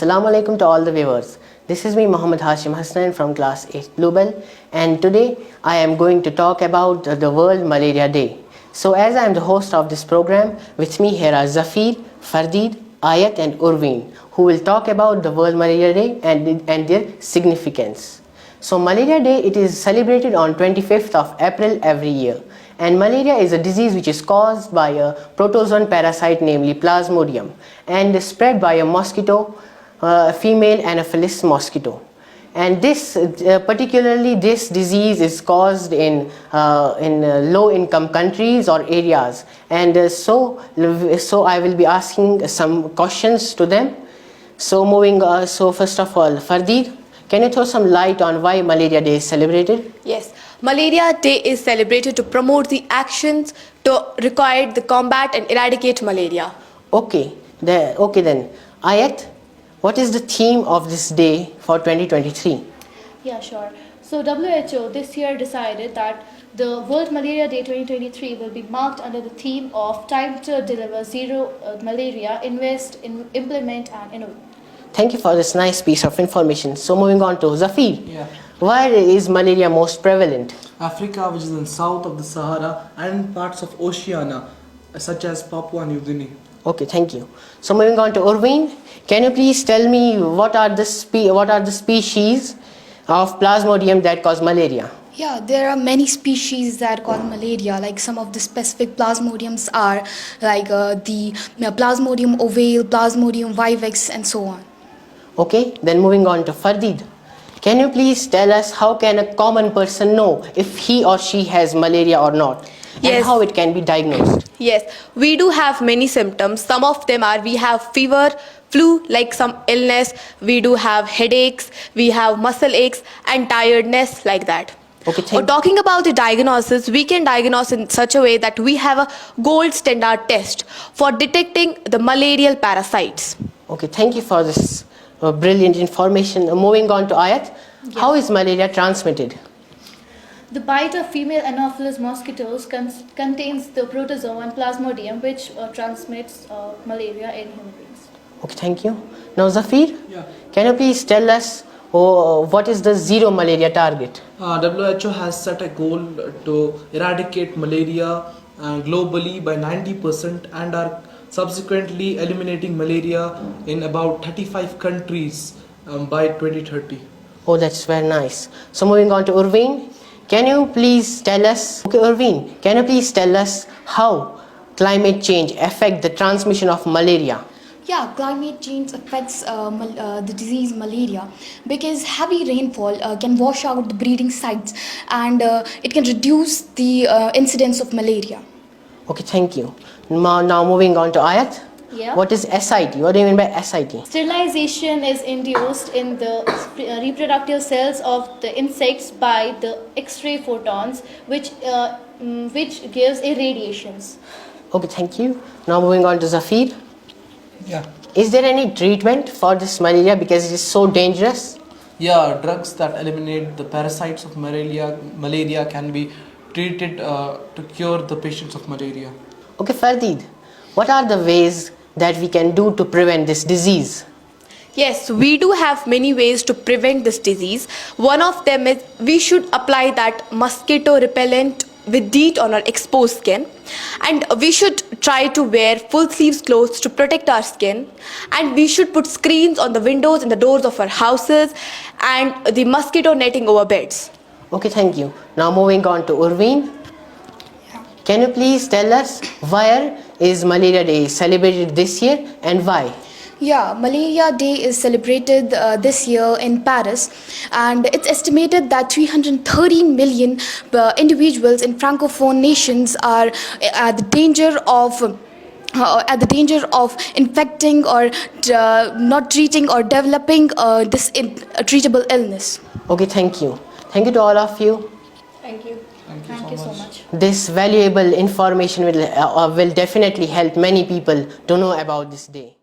Assalamu alaikum to all the viewers. This is me Muhammad Hashim Hassan from class 8 Global, and today I am going to talk about the World Malaria Day. So as I am the host of this program, with me here are Zafir, Fardid, Ayat and Urveen, who will talk about the World Malaria Day and their significance. So Malaria Day, it is celebrated on 25th of April every year. And malaria is a disease which is caused by a protozoan parasite, namely Plasmodium, and is spread by a mosquito, female Anopheles mosquito. And particularly this disease is caused in low-income countries or areas. And so I will be asking some questions to them. So first of all, Fardid, can you throw some light on why Malaria Day is celebrated? Yes, Malaria Day is celebrated to promote the actions to require the combat and eradicate malaria. Okay then. Ayat, what is the theme of this day for 2023? Yeah, sure. So WHO this year decided that the World Malaria Day 2023 will be marked under the theme of Time to Deliver Zero Malaria, Invest, Implement and Innovate. Thank you for this nice piece of information. So moving on to Zafir. Yeah. Where is malaria most prevalent? Africa, which is in south of the Sahara, and parts of Oceania, such as Papua New Guinea. Okay, thank you. So moving on to Urveen, can you please tell me what are the species of Plasmodium that cause malaria? Yeah, there are many species that cause malaria. Like some of the specific plasmodiums are like the Plasmodium ovale, Plasmodium vivax, and so on. Okay, then moving on to Fardid. Can you please tell us how can a common person know if he or she has malaria or not? Yes. And how it can be diagnosed? Yes, we do have many symptoms. Some of them are we have fever, flu, like some illness. We do have headaches, we have muscle aches and tiredness like that. Okay, Talking about the diagnosis, we can diagnose in such a way that we have a gold standard test for detecting the malarial parasites. Okay, thank you for this brilliant information. Moving on to Ayat, how is malaria transmitted? The bite of female Anopheles mosquitoes contains the protozoan Plasmodium, which transmits malaria in human beings. Okay, thank you. Now Zafir, Yeah. can you please tell us what is the zero malaria target? WHO has set a goal to eradicate malaria globally by 90% and are subsequently eliminating malaria in about 35 countries by 2030. Oh, that's very nice. So moving on to Urveen, can you please tell us, Urveen, can you please tell us how climate change affect the transmission of malaria? Yeah, climate change affects the disease malaria because heavy rainfall can wash out the breeding sites and it can reduce the incidence of malaria. Okay, thank you. Now moving on to Ayat. Yeah. What is SIT? What do you mean by SIT? Sterilization is induced in the reproductive cells of the insects by the X-ray photons, which gives irradiations. Okay, thank you. Now moving on to Zafir. Yeah. Is there any treatment for this malaria because it is so dangerous? Yeah, drugs that eliminate the parasites of malaria can be treated to cure the patients of malaria. Okay, Fardid, what are the ways that we can do to prevent this disease? Yes, we do have many ways to prevent this disease. One of them is we should apply that mosquito repellent with DEET on our exposed skin, and we should try to wear full sleeves clothes to protect our skin, and we should put screens on the windows and the doors of our houses and the mosquito netting over beds. Okay, thank you. Now moving on to Urveen. Can you please tell us where is Malaria Day celebrated this year and why? Yeah, Malaria Day is celebrated this year in Paris, and it's estimated that 313 million individuals in francophone nations are at the danger of infecting or not treating or developing this treatable illness. Okay, thank you. Thank you to all of you. Thank you. Thank you so much. This valuable information will definitely help many people to know about this day.